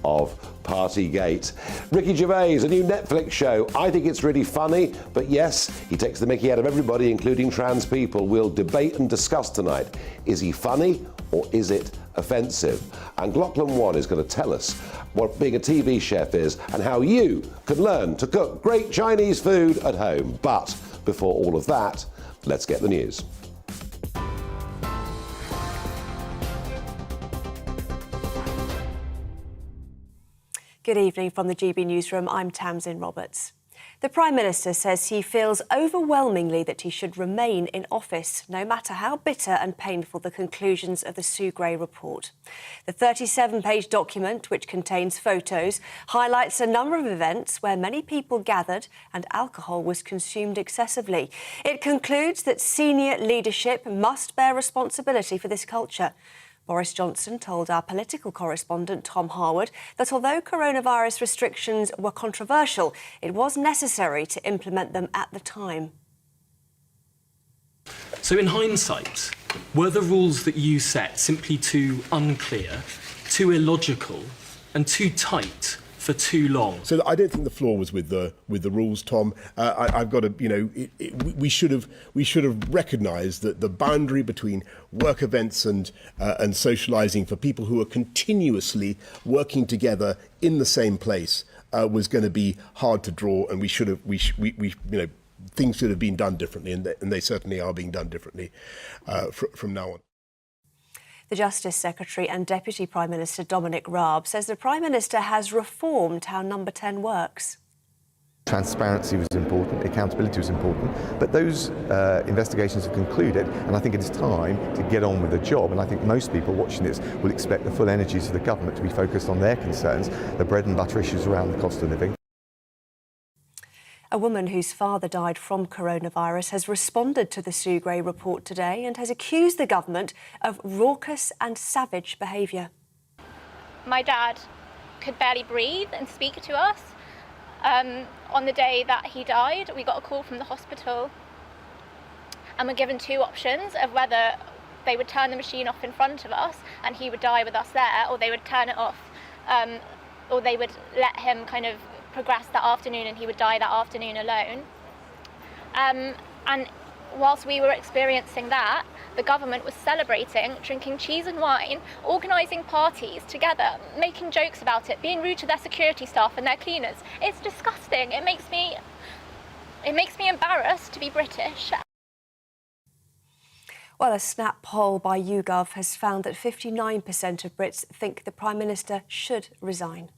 of Partygate. Ricky Gervais, a new Netflix show. I think it's really funny, but yes, he takes the mickey out of everybody, including trans people. We'll debate and discuss tonight. Is he funny or is it offensive? And Lachlan Wan is going to tell us what being a TV chef is and how you can learn to cook great Chinese food at home. But before all of that, let's get the news. Good evening from the GB Newsroom. I'm Tamsin Roberts. The Prime Minister says he feels overwhelmingly that he should remain in office, no matter how bitter and painful the conclusions of the Sue Gray report. The 37-page document, which contains photos, highlights a number of events where many people gathered and alcohol was consumed excessively. It concludes that senior leadership must bear responsibility for this culture. Boris Johnson told our political correspondent Tom Harwood that although coronavirus restrictions were controversial, it was necessary to implement them at the time. So in hindsight, were the rules that you set simply too unclear, too illogical and too tight for too long? So I don't think the flaw was with the rules, Tom. I've got to, we should have recognised that the boundary between work events and socialising for people who are continuously working together in the same place was going to be hard to draw, and things should have been done differently, and they certainly are being done differently from now on. The Justice Secretary and Deputy Prime Minister Dominic Raab says the Prime Minister has reformed how Number 10 works. Transparency was important, accountability was important, but those investigations have concluded, and I think it is time to get on with the job. And I think most people watching this will expect the full energies of the government to be focused on their concerns, the bread and butter issues around the cost of living. A woman whose father died from coronavirus has responded to the Sue Gray report today and has accused the government of raucous and savage behaviour. My dad could barely breathe and speak to us. On the day that he died, we got a call from the hospital and were given two options of whether they would turn the machine off in front of us and he would die with us there, or they would turn it off, or they would let him kind of progress that afternoon and he would die that afternoon alone. And whilst we were experiencing that, the government was celebrating, drinking cheese and wine, organising parties together, making jokes about it, being rude to their security staff and their cleaners. It's disgusting. It makes me embarrassed to be British. Well, a Snap poll by YouGov has found that 59% of Brits think the Prime Minister should resign.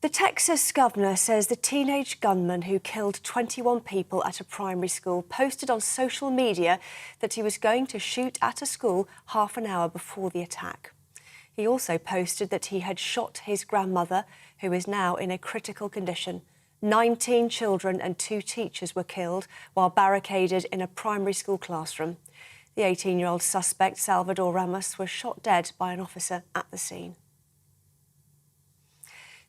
The Texas governor says the teenage gunman who killed 21 people at a primary school posted on social media that he was going to shoot at a school half an hour before the attack. He also posted that he had shot his grandmother, who is now in a critical condition. 19 children and 2 teachers were killed while barricaded in a primary school classroom. The 18-year-old suspect, Salvador Ramos, was shot dead by an officer at the scene.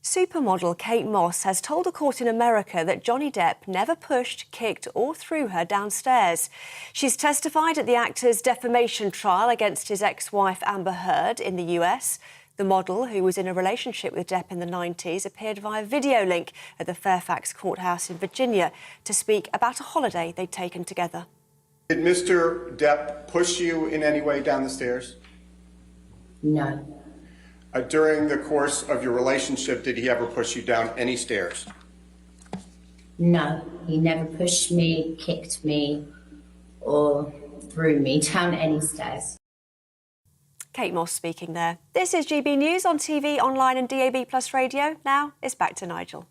Supermodel Kate Moss has told a court in America that Johnny Depp never pushed, kicked or threw her downstairs. She's testified at the actor's defamation trial against his ex-wife Amber Heard in the US. The model, who was in a relationship with Depp in the 90s, appeared via video link at the Fairfax courthouse in Virginia to speak about a holiday they'd taken together. Did Mr. Depp push you in any way down the stairs? No. During the course of your relationship, did he ever push you down any stairs? No, he never pushed me, kicked me, or threw me down any stairs. Kate Moss speaking there. This is GB News on TV, online and DAB+ radio. Now it's back to Nigel.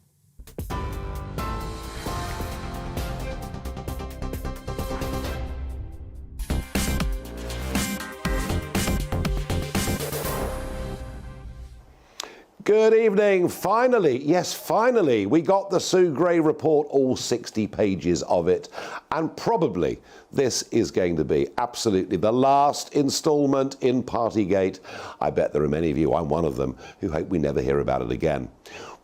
Good evening. Finally, yes, finally, we got the Sue Gray report, all 60 pages of it. And probably this is going to be absolutely the last instalment in Partygate. I bet there are many of you, I'm one of them, who hope we never hear about it again.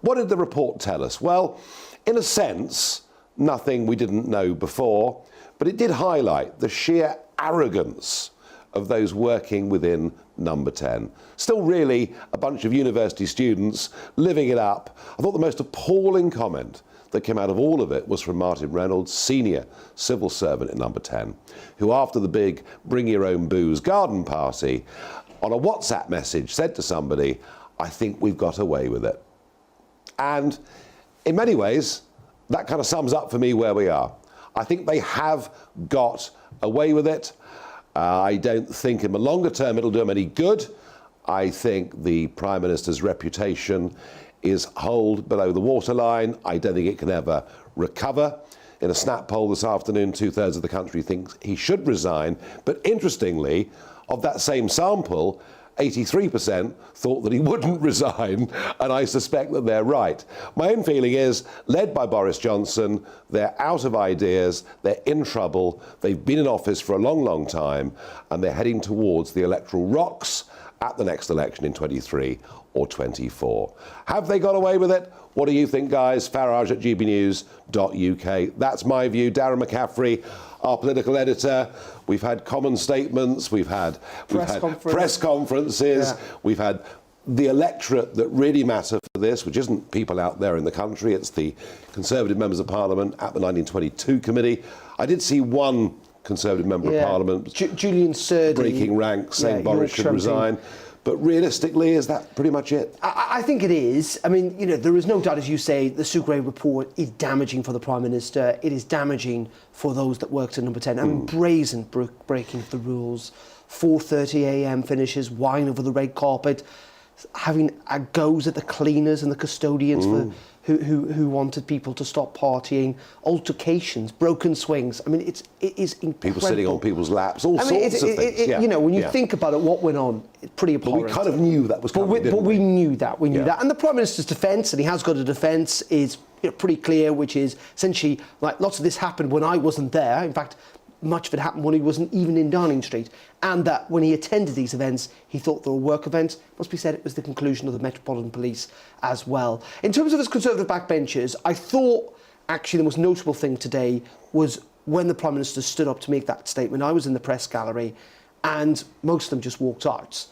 What did the report tell us? Well, in a sense, nothing we didn't know before, but it did highlight the sheer arrogance of those working within Number 10. Still really a bunch of university students living it up. I thought the most appalling comment that came out of all of it was from Martin Reynolds, senior civil servant at Number 10, who after the big bring your own booze garden party, on a WhatsApp message said to somebody, "I think we've got away with it." And in many ways, that kind of sums up for me where we are. I think they have got away with it. I don't think in the longer term it'll do them any good. I think the Prime Minister's reputation is holed below the waterline. I don't think it can ever recover. In a snap poll this afternoon, 2/3 of the country thinks he should resign. But interestingly, of that same sample, 83% thought that he wouldn't resign, and I suspect that they're right. My own feeling is, led by Boris Johnson, they're out of ideas, they're in trouble, they've been in office for a long, long time, and they're heading towards the electoral rocks at the next election in 23 or 24. Have they got away with it? What do you think, guys? Farage at gbnews.uk. That's my view. Darren McCaffrey, our political editor. We've had common statements, we've had press conferences, we've had the electorate that really matter for this, which isn't people out there in the country, it's the Conservative members of Parliament at the 1922 committee. I did see one Conservative member of Parliament, Julian Sturdy, breaking ranks, saying Boris should resign. But realistically, is that pretty much it? I think it is. I mean, you know, there is no doubt, as you say, the Sue Gray report is damaging for the Prime Minister. It is damaging for those that worked at Number 10. I mean, brazen breaking of the rules, 4:30 a.m. finishes, wine over the red carpet, having goes at the cleaners and the custodians for who wanted people to stop partying, altercations, broken swings. I mean, it is incredible. People sitting on people's laps, all sorts of things. You know, when you think about it, what went on, it's pretty abhorrent. But we kind of knew that was coming, but we knew that. We knew that. And the Prime Minister's defence, and he has got a defence, is pretty clear, which is essentially, like, lots of this happened when I wasn't there. In fact, much of it happened when he wasn't even in Downing Street, and that when he attended these events, he thought they were work events. Must be said, it was the conclusion of the Metropolitan Police as well. In terms of his Conservative backbenchers, I thought actually the most notable thing today was when the Prime Minister stood up to make that statement. I was in the press gallery, and most of them just walked out.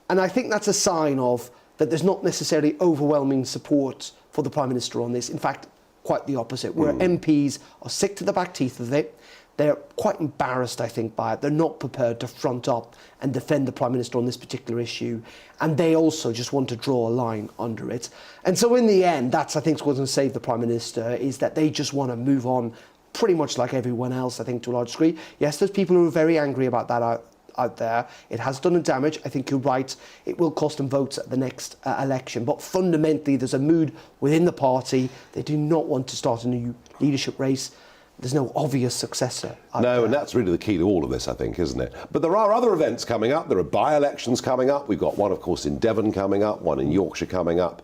And I think that's a sign of that there's not necessarily overwhelming support for the Prime Minister on this. In fact, quite the opposite, where MPs are sick to the back teeth of it. They're quite embarrassed, I think, by it. They're not prepared to front up and defend the Prime Minister on this particular issue. And they also just want to draw a line under it. And so in the end, that's, I think, what's going to save the Prime Minister, is that they just want to move on pretty much like everyone else, I think, to a large degree. Yes, there's people who are very angry about that out there. It has done a damage. I think you're right. It will cost them votes at the next election. But fundamentally, there's a mood within the party. They do not want to start a new leadership race. There's no obvious successor. No, and that's really the key to all of this, I think, isn't it? But there are other events coming up. There are by-elections coming up. We've got one, of course, in Devon coming up, one in Yorkshire coming up.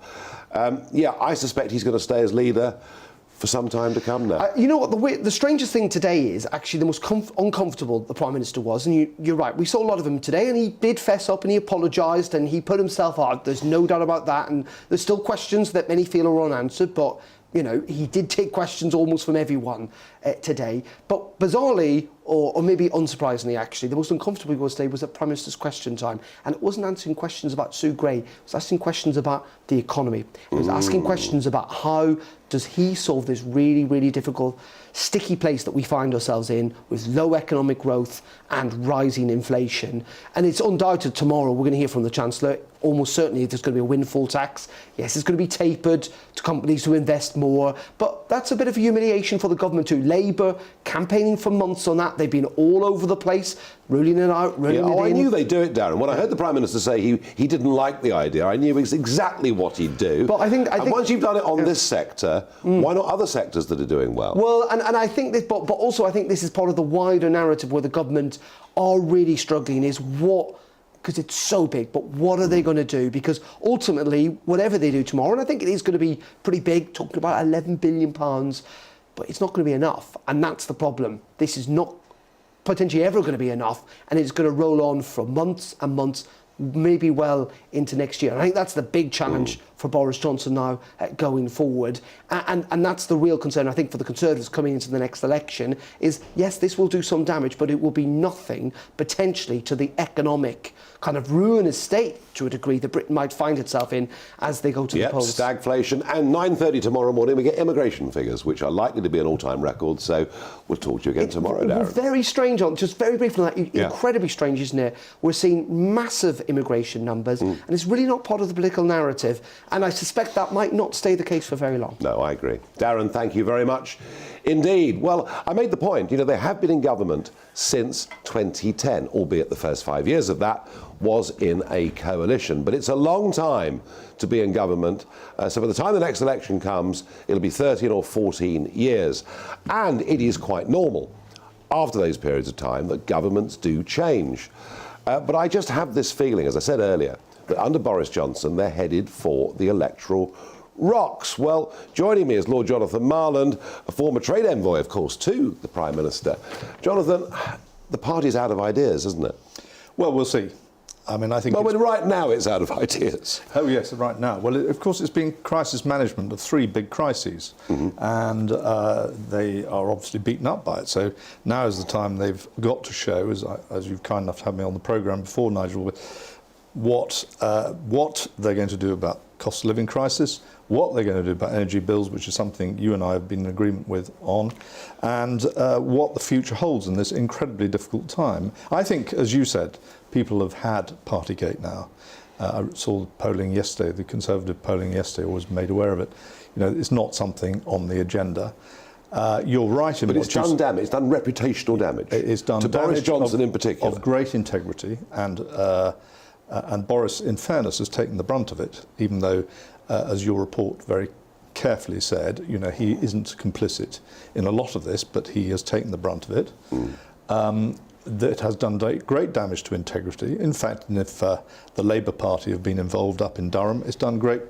I suspect he's going to stay as leader for some time to come now. You know what, the strangest thing today is actually the most uncomfortable the Prime Minister was, and you're right, we saw a lot of him today, and he did fess up and he apologised and he put himself out, there's no doubt about that, and there's still questions that many feel are unanswered, but you know, he did take questions almost from everyone today. But bizarrely, or maybe unsurprisingly actually, the most uncomfortable he was today was at Prime Minister's question time. And it wasn't answering questions about Sue Gray, it was asking questions about the economy. It was asking questions about how does he solve this really, really difficult, sticky place that we find ourselves in with low economic growth and rising inflation. And it's undoubted tomorrow we're going to hear from the Chancellor, almost certainly there's going to be a windfall tax. Yes, it's going to be tapered to companies who invest more, but that's a bit of a humiliation for the government too. Labour campaigning for months on that. They've been all over the place, ruling it out, ruling it in. I knew they'd do it, Darren. When I heard the Prime Minister say he didn't like the idea, I knew exactly what he'd do. But I think once you've done it on this sector, why not other sectors that are doing well? Well, and I think this, but also I think this is part of the wider narrative where the government are really struggling is because it's so big, but what are they going to do? Because ultimately, whatever they do tomorrow, and I think it is going to be pretty big, talking about £11 billion, but it's not going to be enough. And that's the problem. This is not potentially ever going to be enough, and it's going to roll on for months and months, maybe well into next year. And I think that's the big challenge for Boris Johnson now going forward. And that's the real concern, I think, for the Conservatives coming into the next election is, yes, this will do some damage, but it will be nothing potentially to the economic kind of ruinous state to a degree that Britain might find itself in as they go to the polls. Stagflation. And 9:30 tomorrow morning we get immigration figures, which are likely to be an all-time record. So we'll talk to you again tomorrow, Darren. Very strange, just very briefly on that, incredibly strange, isn't it? We're seeing massive immigration numbers, and it's really not part of the political narrative. And I suspect that might not stay the case for very long. No, I agree. Darren, thank you very much indeed. Well, I made the point, they have been in government since 2010, albeit the first 5 years of that was in a coalition. But it's a long time to be in government. So by the time the next election comes, it'll be 13 or 14 years. And it is quite normal after those periods of time that governments do change. But I just have this feeling, as I said earlier, that under Boris Johnson, they're headed for the electoral rocks. Well, joining me is Lord Jonathan Marland, a former trade envoy, of course, to the Prime Minister. Jonathan, the party's out of ideas, isn't it? Well, we'll see. I mean, I think... Well, right now it's out of ideas. Oh, yes, right now. Well, of course, it's been crisis management of three big crises, and they are obviously beaten up by it. So now is the time they've got to show, as you've kind enough to have me on the programme before, Nigel, what they're going to do about cost of living crisis, what they're going to do about energy bills, which is something you and I have been in agreement with on, and what the future holds in this incredibly difficult time. I think, as you said, people have had Partygate now. I saw the polling yesterday, the Conservative polling yesterday, I was made aware of it. It's not something on the agenda. You're right in but it's done damage. It's done reputational damage. It's done to Boris Johnson in particular, of great integrity, and Boris, in fairness, has taken the brunt of it, even though, as your report very carefully said, he isn't complicit in a lot of this, but he has taken the brunt of it. That has done great damage to integrity. In fact, if the Labour Party have been involved up in Durham, it's done great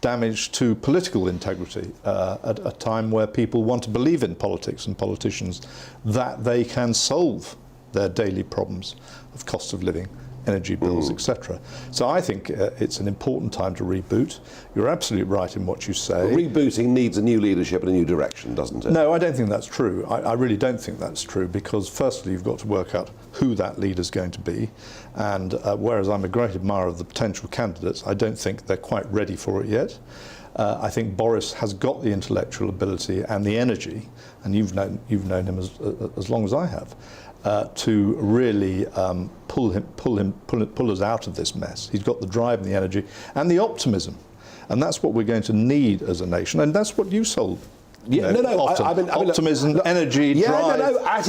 damage to political integrity at a time where people want to believe in politics and politicians that they can solve their daily problems of cost of living, energy bills, etc. So I think it's an important time to reboot. You're absolutely right in what you say. Rebooting needs a new leadership and a new direction, doesn't it? No, I don't think that's true. I really don't think that's true, because firstly you've got to work out who that leader's going to be, and whereas I'm a great admirer of the potential candidates, I don't think they're quite ready for it yet. I think Boris has got the intellectual ability and the energy, and you've known him as long as I have, to really pull us out of this mess. He's got the drive and the energy and the optimism, and that's what we're going to need as a nation, and that's what you sold. Optimism, energy, drive. At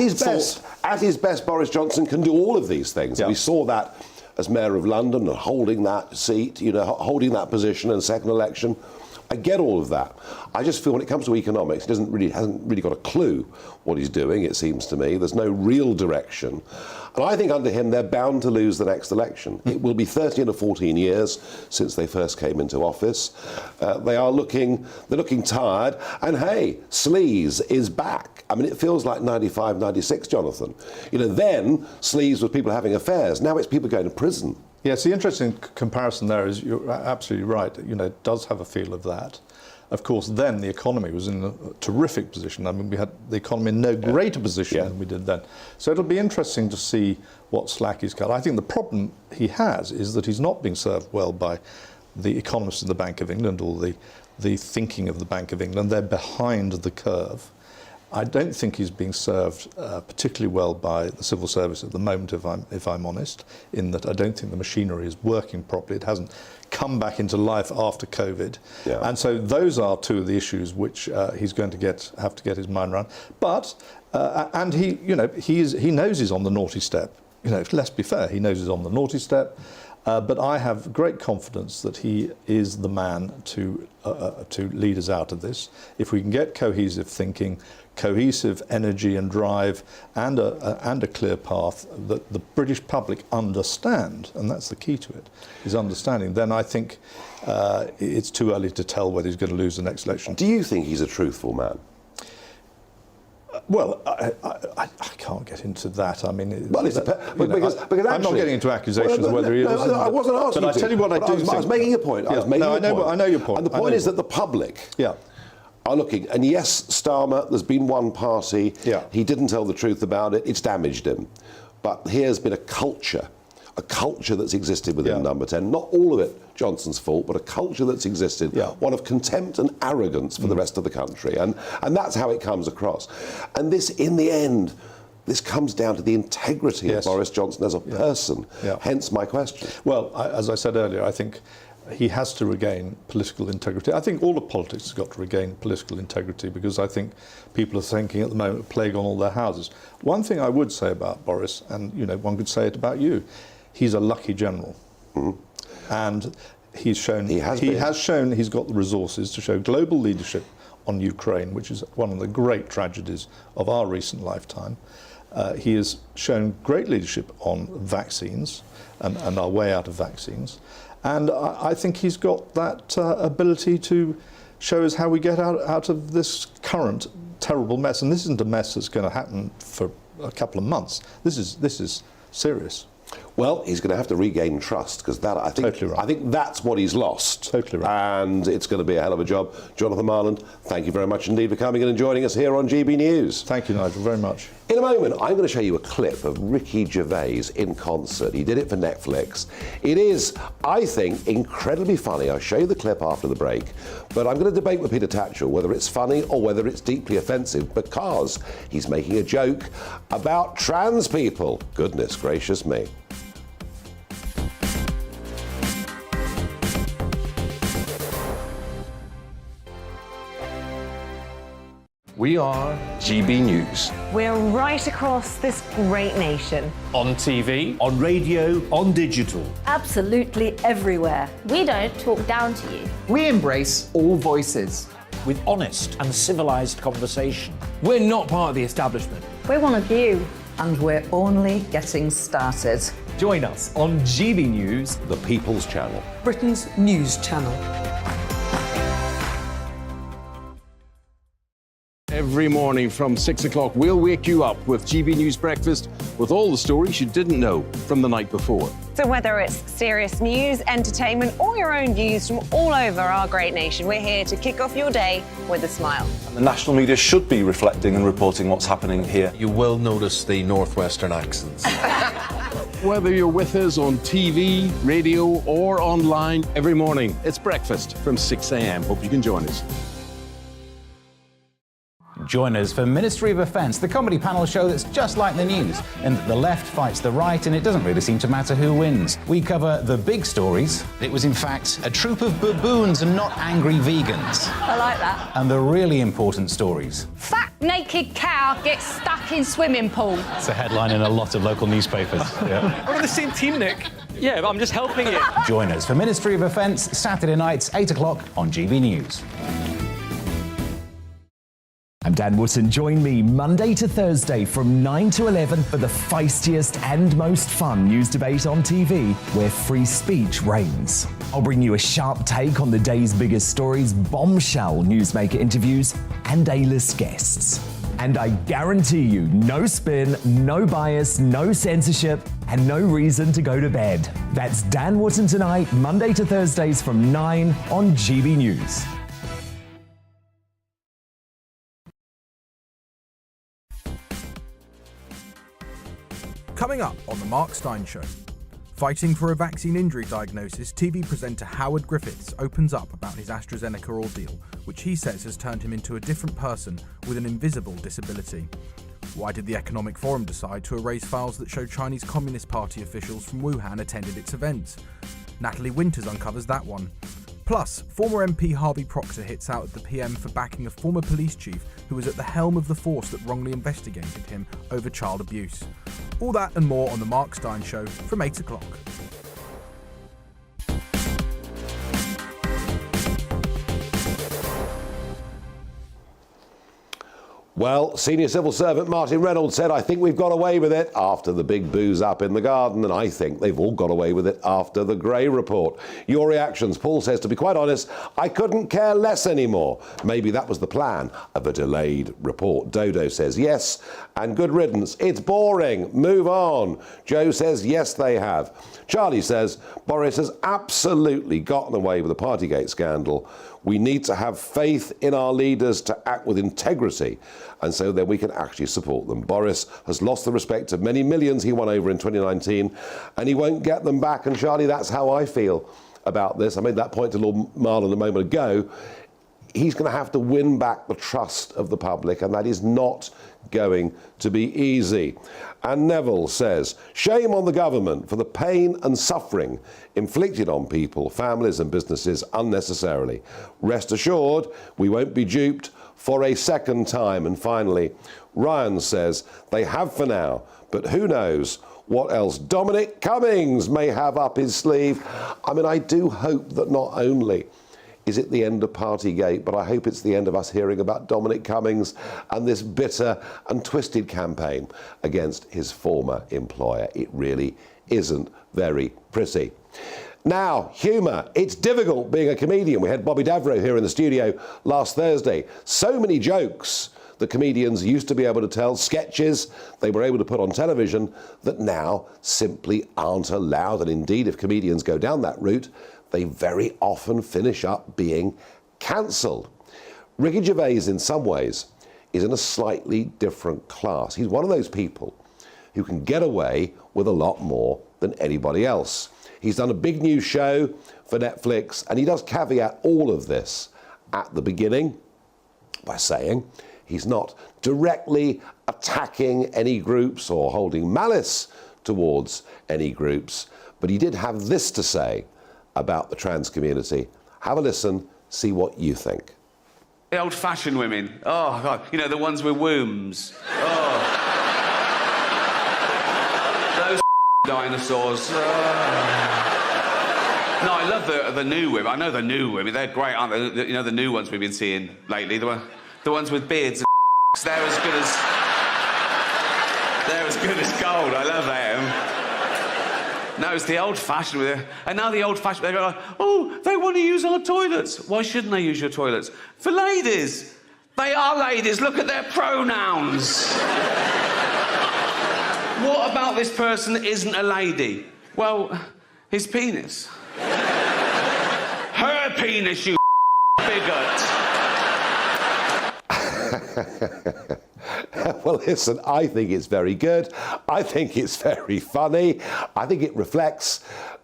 his best, Boris Johnson can do all of these things. Yeah. We saw that as Mayor of London, and holding that seat, holding that position in the second election. I get all of that. I just feel when it comes to economics, he hasn't really got a clue what he's doing, it seems to me. There's no real direction. And I think under him, they're bound to lose the next election. It will be 13 or 14 years since they first came into office. They're looking tired. And hey, sleaze is back. I mean, it feels like 95, 96, Jonathan. Then sleaze was people having affairs. Now it's people going to prison. Yes, the interesting comparison there is you're absolutely right. It does have a feel of that. Of course, then the economy was in a terrific position. I mean, we had the economy in no greater position than we did then. So it'll be interesting to see what slack he's cut. I think the problem he has is that he's not being served well by the economists of the Bank of England or the thinking of the Bank of England. They're behind the curve. I don't think he's being served particularly well by the civil service at the moment, if I'm honest, in that I don't think the machinery is working properly. It hasn't come back into life after COVID. Yeah. And so those are two of the issues which he's going to have to get his mind around. But, and he knows he's on the naughty step. Let's be fair, he knows he's on the naughty step. But I have great confidence that he is the man to lead us out of this. If we can get cohesive thinking, cohesive energy and drive, and a clear path that the British public understand, and that's the key to it, is understanding, then I think it's too early to tell whether he's going to lose the next election. Do you think he's a truthful man? Well, I can't get into that. I mean, Well, because I'm not getting into accusations whether he was. I wasn't asking. But I tell you what, I was making a point. Yeah. I know your point. And the point is that the public are looking. And yes, Starmer, there's been one party. Yeah. He didn't tell the truth about it. It's damaged him. But here's been a culture that's existed within Number 10. Not all of it Johnson's fault, but a culture that's existed, one of contempt and arrogance for the rest of the country. And that's how it comes across. And this, in the end, this comes down to the integrity of Boris Johnson as a person. Hence my question. Well, as I said earlier, I think he has to regain political integrity. I think all of politics has got to regain political integrity, because I think people are thinking at the moment, plague on all their houses. One thing I would say about Boris, and one could say it about you, he's a lucky general. And he's shown he has shown he's got the resources to show global leadership on Ukraine, which is one of the great tragedies of our recent lifetime. He has shown great leadership on vaccines and our way out of vaccines. And I think he's got that ability to show us how we get out of this current terrible mess. And this isn't a mess that's going to happen for a couple of months. This is serious. Well, he's going to have to regain trust, because I think that's what he's lost. Totally right. And it's going to be a hell of a job. Jonathan Marland, thank you very much indeed for coming in and joining us here on GB News. Thank you, Nigel, very much. In a moment, I'm going to show you a clip of Ricky Gervais in concert. He did it for Netflix. It is, I think, incredibly funny. I'll show you the clip after the break. But I'm going to debate with Peter Tatchell whether it's funny or whether it's deeply offensive, because he's making a joke about trans people. Goodness gracious me. We are GB News. We're right across this great nation. On TV, on radio, on digital. Absolutely everywhere. We don't talk down to you. We embrace all voices. With honest and civilised conversation. We're not part of the establishment. We're one of you. And we're only getting started. Join us on GB News, the People's Channel. Britain's news channel. Every morning from 6 o'clock, we'll wake you up with GB News Breakfast with all the stories you didn't know from the night before. So whether it's serious news, entertainment, or your own views from all over our great nation, we're here to kick off your day with a smile. And the national media should be reflecting and reporting what's happening here. You will notice the northwestern accents. Whether you're with us on TV, radio, or online, every morning, it's breakfast from 6 a.m. Hope you can join us. Join us for Ministry of Defence, the comedy panel show that's just like the news, in that the left fights the right and it doesn't really seem to matter who wins. We cover the big stories. It was in fact a troop of baboons and not angry vegans. I like that. And the really important stories. Fat naked cow gets stuck in swimming pool. It's a headline in a lot of local newspapers. Yeah. We're on the same team, Nick. Yeah, but I'm just helping you. Join us for Ministry of Defence, Saturday nights, 8 o'clock on GB News. I'm Dan Wootton. Join me Monday to Thursday from 9 to 11 for the feistiest and most fun news debate on TV, where free speech reigns. I'll bring you a sharp take on the day's biggest stories, bombshell newsmaker interviews, and A-list guests. And I guarantee you, no spin, no bias, no censorship, and no reason to go to bed. That's Dan Wootton tonight, Monday to Thursdays from 9 on GB News. Coming up on The Mark Steyn Show. Fighting for a vaccine injury diagnosis, TV presenter Howard Griffiths opens up about his AstraZeneca ordeal, which he says has turned him into a different person with an invisible disability. Why did the Economic Forum decide to erase files that show Chinese Communist Party officials from Wuhan attended its events? Natalie Winters uncovers that one. Plus, former MP Harvey Proctor hits out at the PM for backing a former police chief who was at the helm of the force that wrongly investigated him over child abuse. All that and more on The Mark Steyn Show from 8 o'clock. Well, senior civil servant Martin Reynolds said, I think we've got away with it after the big booze up in the garden, and I think they've all got away with it after the Gray report. Your reactions? Paul says, to be quite honest, I couldn't care less anymore. Maybe that was the plan of a delayed report. Dodo says, yes, and good riddance. It's boring. Move on. Joe says, yes, they have. Charlie says, Boris has absolutely gotten away with the Partygate scandal. We need to have faith in our leaders to act with integrity, and so then we can actually support them. Boris has lost the respect of many millions he won over in 2019, and he won't get them back. And Charlie, that's how I feel about this. I made that point to Lord Marlon a moment ago. He's going to have to win back the trust of the public, and that is not going to be easy. And Neville says, shame on the government for the pain and suffering inflicted on people, families and businesses unnecessarily. Rest assured, we won't be duped for a second time. And finally, Ryan says, they have for now, but who knows what else Dominic Cummings may have up his sleeve. I mean, I do hope that not only is it the end of Partygate, but I hope it's the end of us hearing about Dominic Cummings and this bitter and twisted campaign against his former employer. It really isn't very pretty. Now, humour. It's difficult being a comedian. We had Bobby Davro here in the studio last Thursday. So many jokes that comedians used to be able to tell, sketches they were able to put on television, that now simply aren't allowed. And indeed, if comedians go down that route, they very often finish up being cancelled. Ricky Gervais, in some ways, is in a slightly different class. He's one of those people who can get away with a lot more than anybody else. He's done a big new show for Netflix, and he does caveat all of this at the beginning by saying he's not directly attacking any groups or holding malice towards any groups, but he did have this to say about the trans community. Have a listen, see what you think. The old-fashioned women. Oh, God. You know, the ones with wombs. Oh. Those dinosaurs. No, I love the new women. I know the new women. They're great, aren't they? You know, the new ones we've been seeing lately. The ones with beards and they're as good as... They're as good as gold. I love them. No, it's the old-fashioned with it. And now the old-fashioned, they go like, oh, they want to use our toilets. Why shouldn't they use your toilets? For ladies. They are ladies. Look at their pronouns. What about this person that isn't a lady? Well, his penis. Her penis, you bigot. Well, listen, I think it's very good. I think it's very funny. I think it reflects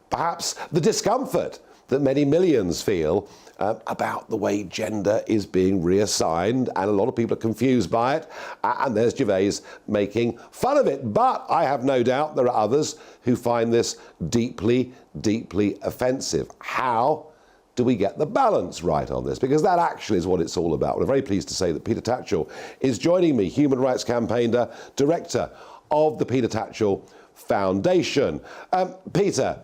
perhaps the discomfort that many millions feel about the way gender is being reassigned, and a lot of people are confused by it, and there's Gervais making fun of it. But I have no doubt there are others who find this deeply, deeply offensive. How do we get the balance right on this? Because that actually is what it's all about. We're very pleased to say that Peter Tatchell is joining me, human rights campaigner, director of the Peter Tatchell Foundation. Peter,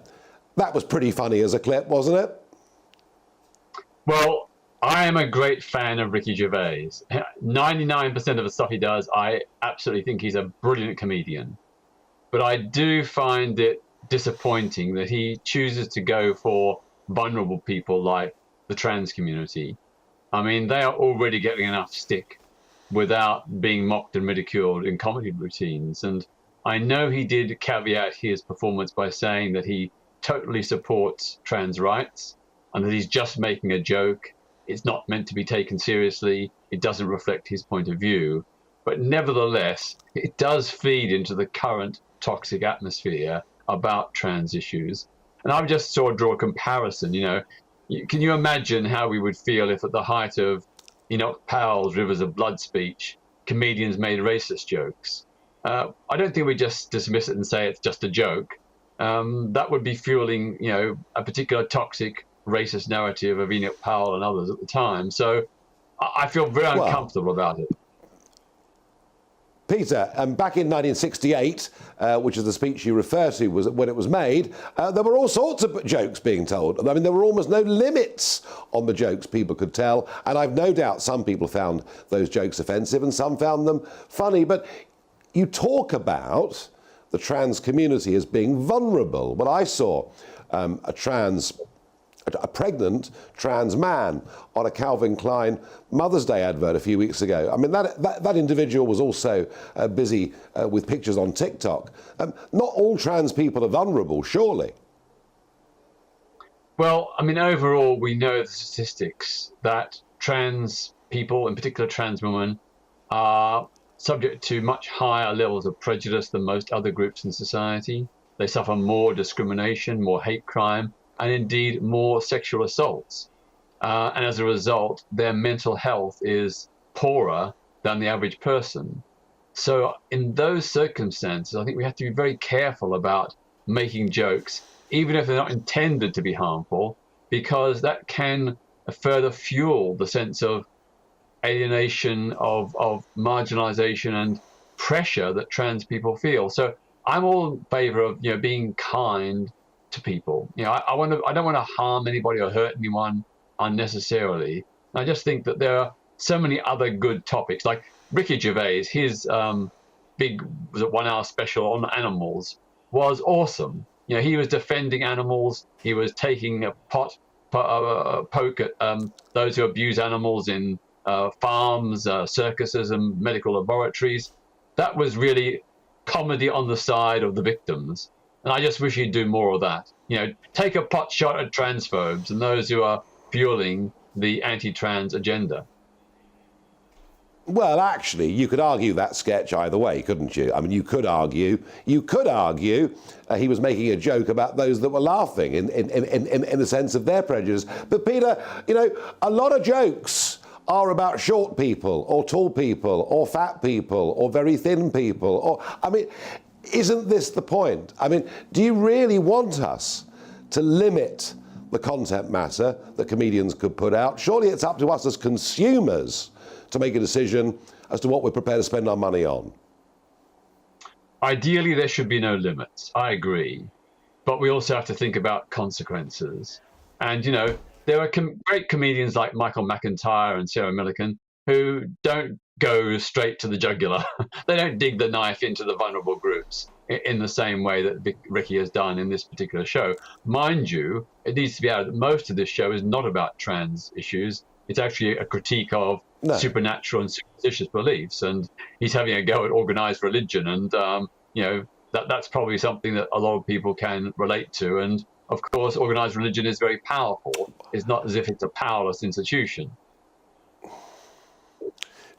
that was pretty funny as a clip, wasn't it? Well, I am a great fan of Ricky Gervais. 99% of the stuff he does, I absolutely think he's a brilliant comedian. But I do find it disappointing that he chooses to go for vulnerable people like the trans community. I mean, they are already getting enough stick without being mocked and ridiculed in comedy routines. And I know he did caveat his performance by saying that he totally supports trans rights and that he's just making a joke. It's not meant to be taken seriously. It doesn't reflect his point of view. But nevertheless, it does feed into the current toxic atmosphere about trans issues. And I would just sort of draw a comparison, you know. Can you imagine how we would feel if at the height of Enoch Powell's Rivers of Blood speech, comedians made racist jokes? I don't think we just dismiss it and say it's just a joke. That would be fueling, you know, a particular toxic racist narrative of Enoch Powell and others at the time. So I feel very uncomfortable about it. Peter, back in 1968, which is the speech you refer to, was when it was made, there were all sorts of jokes being told. I mean, there were almost no limits on the jokes people could tell, and I've no doubt some people found those jokes offensive and some found them funny. But you talk about the trans community as being vulnerable. Well, I saw a pregnant trans man on a Calvin Klein Mother's Day advert a few weeks ago. I mean, that individual was also busy with pictures on TikTok. Not all trans people are vulnerable, surely. Well, I mean, overall, we know the statistics that trans people, in particular trans women, are subject to much higher levels of prejudice than most other groups in society. They suffer more discrimination, more hate crime, and indeed more sexual assaults. And as a result, their mental health is poorer than the average person. So in those circumstances, I think we have to be very careful about making jokes, even if they're not intended to be harmful, because that can further fuel the sense of alienation, of marginalization and pressure that trans people feel. So I'm all in favor of, being kind to people. I don't want to harm anybody or hurt anyone unnecessarily. I just think that there are so many other good topics, like Ricky Gervais, his big 1 hour special on animals was awesome. He was defending animals. He was taking a poke at those who abuse animals in farms, circuses, and medical laboratories. That was really comedy on the side of the victims. And I just wish he'd do more of that. Take a pot shot at transphobes and those who are fueling the anti-trans agenda. Well, actually, you could argue that sketch either way, couldn't you? I mean, you could argue he was making a joke about those that were laughing in the sense of their prejudice. But Peter, a lot of jokes are about short people or tall people or fat people or very thin people. Isn't this the point? I mean, do you really want us to limit the content matter that comedians could put out? Surely it's up to us as consumers to make a decision as to what we're prepared to spend our money on. Ideally, there should be no limits. I agree. But we also have to think about consequences. And, there are great comedians like Michael McIntyre and Sarah Millican who don't go straight to the jugular. They don't dig the knife into the vulnerable groups in the same way that Ricky has done in this particular show. Mind you, it needs to be added that most of this show is not about trans issues. It's actually a critique of supernatural and superstitious beliefs. And he's having a go at organized religion. And, that's probably something that a lot of people can relate to. And of course, organized religion is very powerful. It's not as if it's a powerless institution.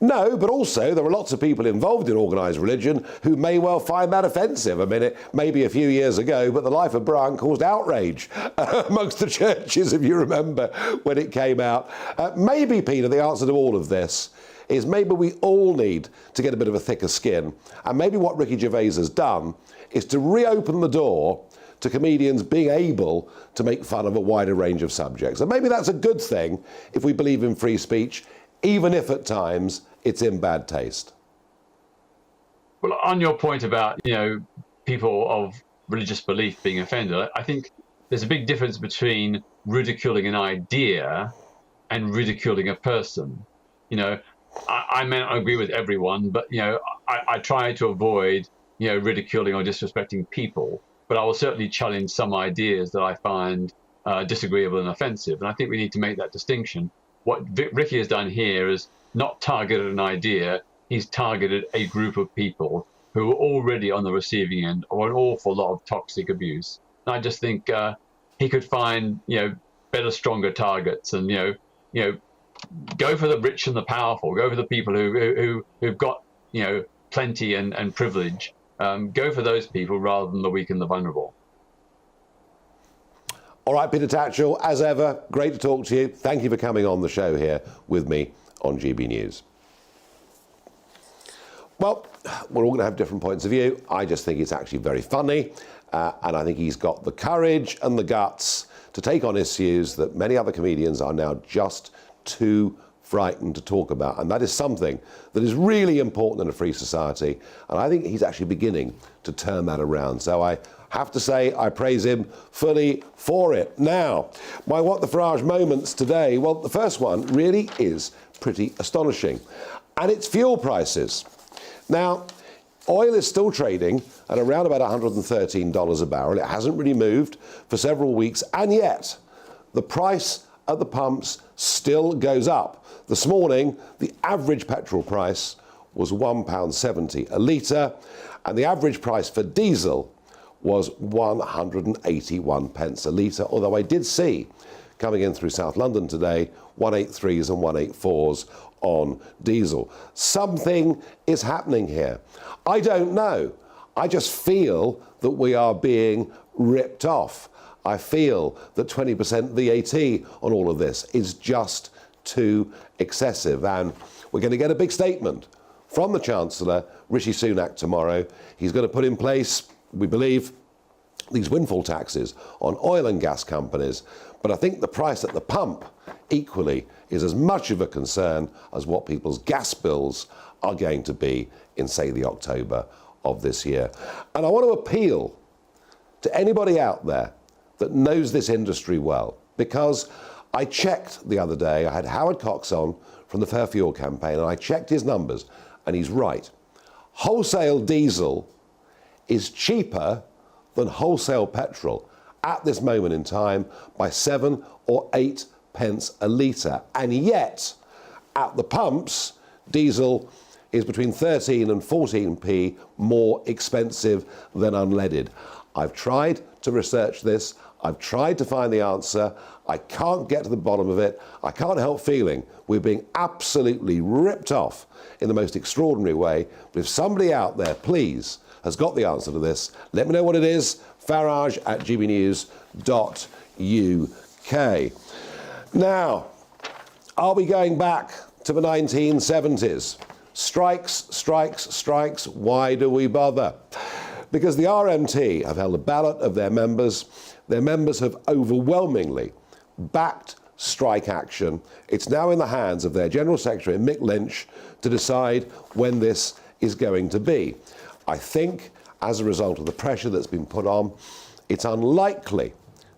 No, but also there are lots of people involved in organised religion who may well find that offensive. I mean, it may be a few years ago, but the life of Brian caused outrage amongst the churches, if you remember, when it came out. Maybe, Peter, the answer to all of this is maybe we all need to get a bit of a thicker skin. And maybe what Ricky Gervais has done is to reopen the door to comedians being able to make fun of a wider range of subjects. And maybe that's a good thing if we believe in free speech, even if at times it's in bad taste. Well, on your point about, people of religious belief being offended, I think there's a big difference between ridiculing an idea and ridiculing a person. I may not agree with everyone, but, I try to avoid, ridiculing or disrespecting people, but I will certainly challenge some ideas that I find disagreeable and offensive. And I think we need to make that distinction. What Ricky has done here is not targeted an idea, he's targeted a group of people who are already on the receiving end of an awful lot of toxic abuse. And I just think he could find, better, stronger targets and, go for the rich and the powerful, go for the people who've got, plenty and privilege. Go for those people rather than the weak and the vulnerable. All right, Peter Tatchell, as ever, great to talk to you. Thank you for coming on the show here with me on GB News. Well, we're all going to have different points of view. I just think it's actually very funny, and I think he's got the courage and the guts to take on issues that many other comedians are now just too frightened to talk about. And that is something that is really important in a free society. And I think he's actually beginning to turn that around. So I have to say I praise him fully for it. Now, my What the Farage moments today, well, the first one really is pretty astonishing. And it's fuel prices. Now, oil is still trading at around about $113 a barrel. It hasn't really moved for several weeks, and yet the price at the pumps still goes up. This morning, the average petrol price was £1.70 a litre, and the average price for diesel was 181 pence a litre, although I did see, coming in through South London today, 183s and 184s on diesel. Something is happening here. I don't know. I just feel that we are being ripped off. I feel that 20% VAT on all of this is just too excessive. And we're going to get a big statement from the Chancellor, Rishi Sunak, tomorrow. He's going to put in place, we believe, these windfall taxes on oil and gas companies. But I think the price at the pump equally is as much of a concern as what people's gas bills are going to be in, say, the October of this year. And I want to appeal to anybody out there that knows this industry well, because I checked the other day, I had Howard Cox on from the Fair Fuel campaign, and I checked his numbers, and he's right. Wholesale diesel is cheaper than wholesale petrol at this moment in time by 7 or 8 pence a litre. And yet, at the pumps, diesel is between 13 and 14p more expensive than unleaded. I've tried to research this. I've tried to find the answer. I can't get to the bottom of it. I can't help feeling we're being absolutely ripped off in the most extraordinary way. But if somebody out there, please, has got the answer to this, let me know what it is. Farage at gbnews.uk. Now, are we going back to the 1970s? Strikes, strikes, strikes. Why do we bother? Because the RMT have held a ballot of their members. Their members have overwhelmingly backed strike action. It's now in the hands of their General Secretary, Mick Lynch, to decide when this is going to be. I think, as a result of the pressure that's been put on, it's unlikely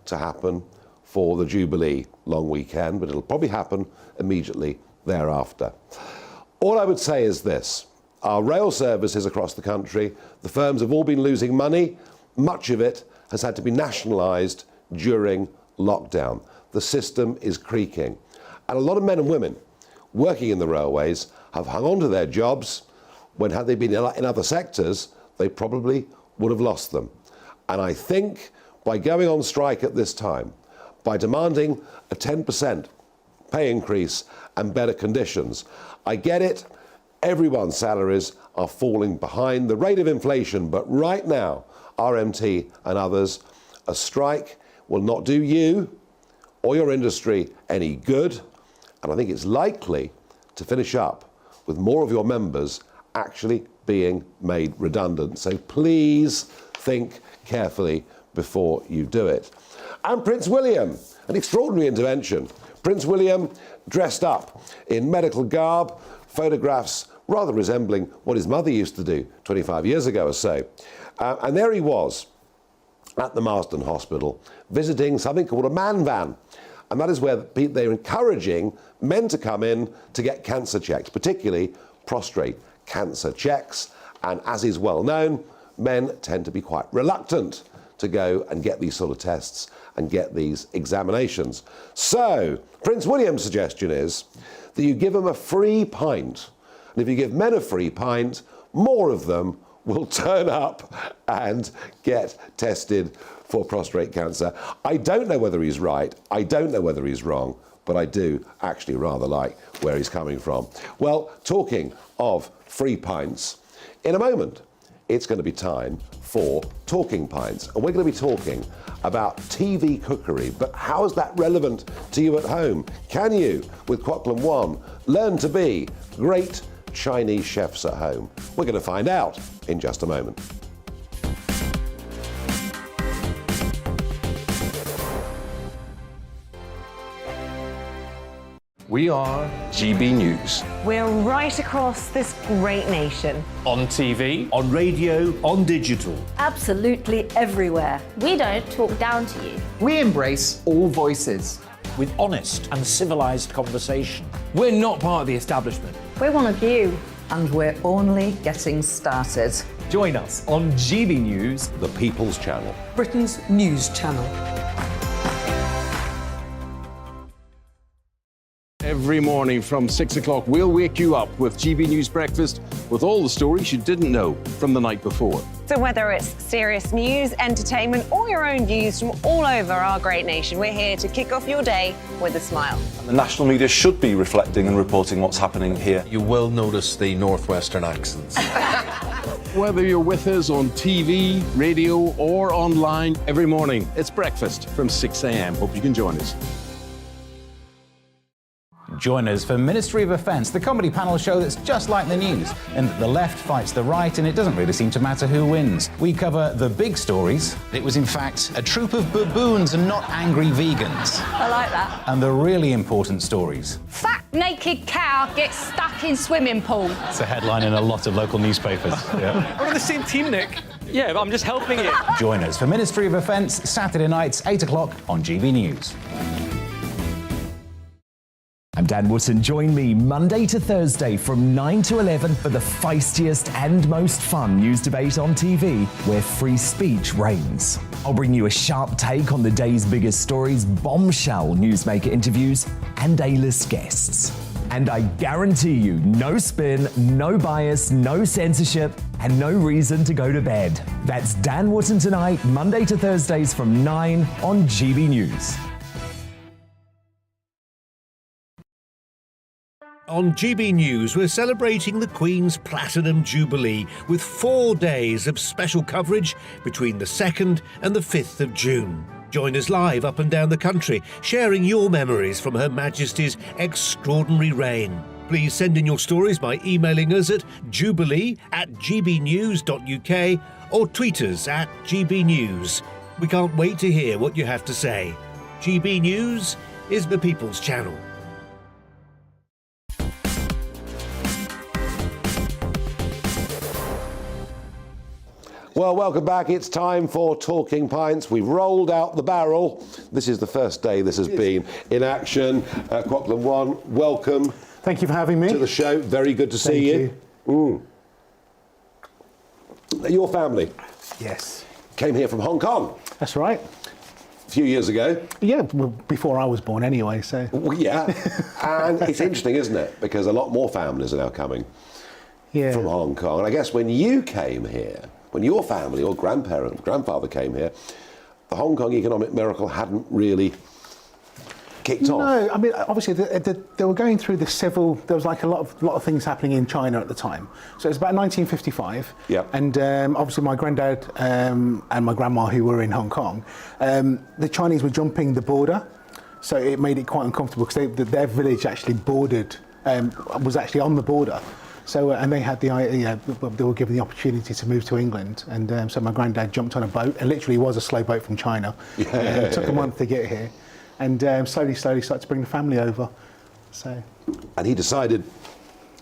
to happen for the Jubilee long weekend, but it'll probably happen immediately thereafter. All I would say is this. Our rail services across the country, the firms have all been losing money. Much of it has had to be nationalised during lockdown. The system is creaking. And a lot of men and women working in the railways have hung on to their jobs when, had they been in other sectors, they probably would have lost them. And I think by going on strike at this time, by demanding a 10% pay increase and better conditions, I get it, everyone's salaries are falling behind the rate of inflation, but right now, RMT and others, a strike will not do you or your industry any good, and I think it's likely to finish up with more of your members actually being made redundant. So please think carefully before you do it. And Prince William, an extraordinary intervention. Prince William dressed up in medical garb, photographs rather resembling what his mother used to do 25 years ago or so. And there he was at the Marsden Hospital visiting something called a man van. And that is where they're encouraging men to come in to get cancer checks, particularly prostate cancer checks. And as is well known, men tend to be quite reluctant to go and get these sort of tests and get these examinations. So Prince William's suggestion is that you give them a free pint. And if you give men a free pint, more of them will turn up and get tested for prostate cancer. I don't know whether he's right. I don't know whether he's wrong, but I do actually rather like where he's coming from. Well, talking of free pints, in a moment, it's going to be time for Talking Pints. And we're going to be talking about TV cookery, but how is that relevant to you at home? Can you, with Kwok Lum Won, learn to be great Chinese chefs at home? We're going to find out in just a moment. We are GB News. We're right across this great nation. On TV, on radio, on digital. Absolutely everywhere. We don't talk down to you. We embrace all voices. with honest and civilised conversation. We're not part of the establishment. We're one of you. And we're only getting started. Join us on GB News, the People's Channel, Britain's news channel. Every morning from 6 o'clock, we'll wake you up with GB News Breakfast with all the stories you didn't know from the night before. So whether it's serious news, entertainment, or your own views from all over our great nation, we're here to kick off your day with a smile. And the national media should be reflecting and reporting what's happening here. You will notice the northwestern accents. Whether you're with us on TV, radio, or online, every morning, it's breakfast from 6 a.m. Hope you can join us. Join us for Ministry of Offence, the comedy panel show that's just like the news, and the left fights the right, and it doesn't really seem to matter who wins. We cover the big stories. It was, in fact, a troop of baboons and not angry vegans. I like that. And the really important stories. Fat naked cow gets stuck in swimming pool. It's a headline in a lot of local newspapers. Yeah. We're on the same team, Nick. Yeah, but I'm just helping you. Join us for Ministry of Offence, Saturday nights, 8 o'clock on GB News. I'm Dan Wootton. Join me Monday to Thursday from 9 to 11 for the feistiest and most fun news debate on TV, where free speech reigns. I'll bring you a sharp take on the day's biggest stories, bombshell newsmaker interviews, and A-list guests. And I guarantee you, no spin, no bias, no censorship, and no reason to go to bed. That's Dan Wootton tonight, Monday to Thursdays from 9 on GB News. On GB News, we're celebrating the Queen's Platinum Jubilee with 4 days of special coverage between the 2nd and the 5th of June. Join us live up and down the country, sharing your memories from Her Majesty's extraordinary reign. Please send in your stories by emailing us at jubilee@gbnews.uk or tweet us at GBNews. We can't wait to hear what you have to say. GB News is the People's Channel. Well, welcome back. It's time for Talking Pints. We've rolled out the barrel. This is the first day this has been in action. Quackland One, welcome. Thank you for having me. To the show. Very good to see you. Your family. Yes. Came here from Hong Kong. That's right. A few years ago. Yeah, well, before I was born anyway, so. Well, yeah. And it's interesting, isn't it? Because a lot more families are now coming from Hong Kong. And I guess when you came here, when your family or grandfather came here, the Hong Kong economic miracle hadn't really kicked off. No, I mean, obviously they were going through the civil. There was like a lot of things happening in China at the time. So it was about 1955. Yep. And obviously my granddad and my grandma, who were in Hong Kong, the Chinese were jumping the border, so it made it quite uncomfortable because their village actually bordered, was actually on the border. So, and they had they were given the opportunity to move to England, and so my granddad jumped on a boat, and literally was a slow boat from China. It took a month to get here, and slowly started to bring the family over. So, and he decided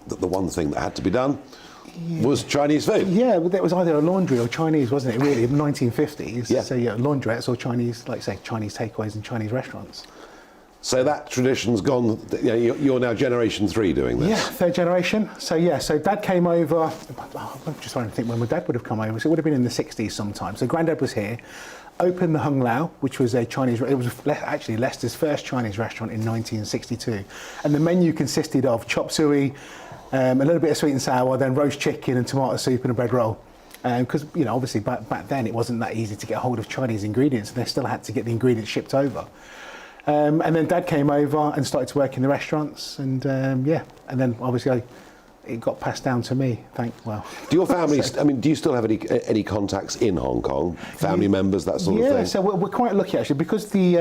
that the one thing that had to be done was Chinese food. Yeah, but it was either a laundry or Chinese, wasn't it? Really, in the 1950s. Yeah. So yeah, laundrettes or Chinese, like say Chinese takeaways and Chinese restaurants. So that tradition's gone. You're now generation 3 doing this. Yeah, 3rd generation. So yeah, so Dad came over. I'm just trying to think when my dad would have come over. So it would have been in the 60s sometime. So Granddad was here, opened the Hung Lao, which was a Chinese. It was actually Leicester's first Chinese restaurant in 1962, and the menu consisted of chop suey, a little bit of sweet and sour, then roast chicken and tomato soup and a bread roll. Because obviously back then it wasn't that easy to get hold of Chinese ingredients, and they still had to get the ingredients shipped over. And then Dad came over and started to work in the restaurants, and and then obviously it got passed down to me. Do your family? I mean, do you still have any contacts in Hong Kong? Family members, that sort of thing. Yeah, so we're quite lucky actually because the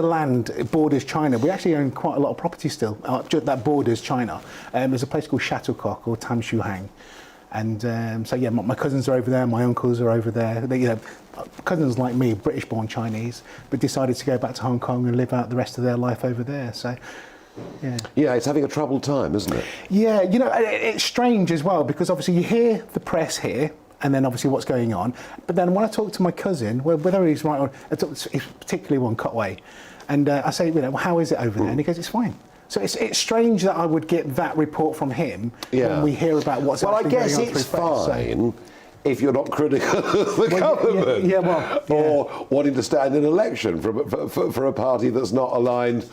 land borders China. We actually own quite a lot of property still that borders China. There's a place called Shuttlecock or Tam Shu Hang. And so yeah, my cousins are over there, my uncles are over there. They, cousins like me, British-born Chinese, but decided to go back to Hong Kong and live out the rest of their life over there. So Yeah, it's having a troubled time, isn't it? Yeah, you know, it's strange as well because obviously you hear the press here and then obviously what's going on. But then when I talk to my cousin, whether he's right or he's particularly one cutaway, and I say, you know, well, how is it over there? And he goes, it's fine. So it's strange that I would get that report from him when we hear about what's actually going on. Well, I guess it's fine if you're not critical of the government or wanting to stand in an election for a party that's not aligned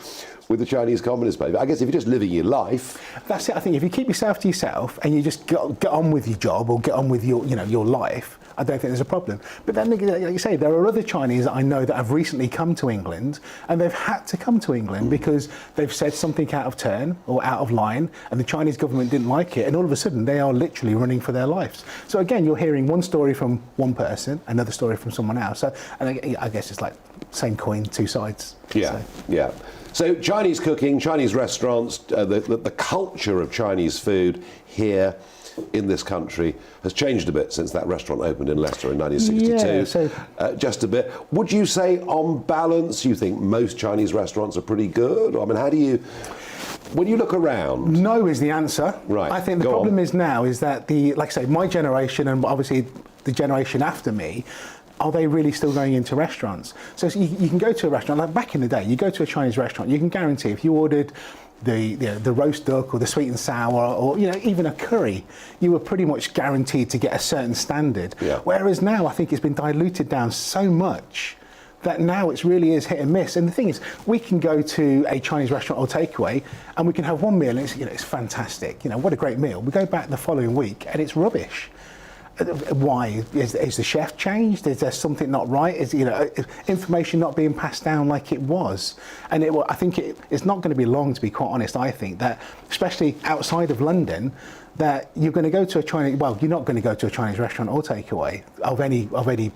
with the Chinese Communist Party. But I guess if you're just living your life, that's it. I think if you keep yourself to yourself and you just get on with your job or get on with your life, I don't think there's a problem. But then, like you say, there are other Chinese that I know that have recently come to England, and they've had to come to England because they've said something out of turn or out of line, and the Chinese government didn't like it, and all of a sudden they are literally running for their lives. So again, you're hearing one story from one person, another story from someone else. So, and I guess it's like same coin, two sides. Yeah. So Chinese cooking, Chinese restaurants, the culture of Chinese food here in this country has changed a bit since that restaurant opened in Leicester in 1962. Just a bit. Would you say, on balance, you think most Chinese restaurants are pretty good? I mean, how do you... When you look around... No is the answer. Right. I think the problem is now is that like I say, my generation and obviously the generation after me, are they really still going into restaurants? So you can go to a restaurant, like back in the day, you go to a Chinese restaurant, you can guarantee if you ordered the roast duck or the sweet and sour or even a curry, you were pretty much guaranteed to get a certain standard. Whereas now I think it's been diluted down so much that now it really is hit and miss. And the thing is, we can go to a Chinese restaurant or takeaway and we can have one meal and it's fantastic. What a great meal. We go back the following week and it's rubbish. Why? Is the chef changed? Is there something not right? Is information not being passed down like it was? And I think it's not going to be long, to be quite honest. I think that, especially outside of London, that you're going to go to a Chinese. Well, you're not going to go to a Chinese restaurant or takeaway of any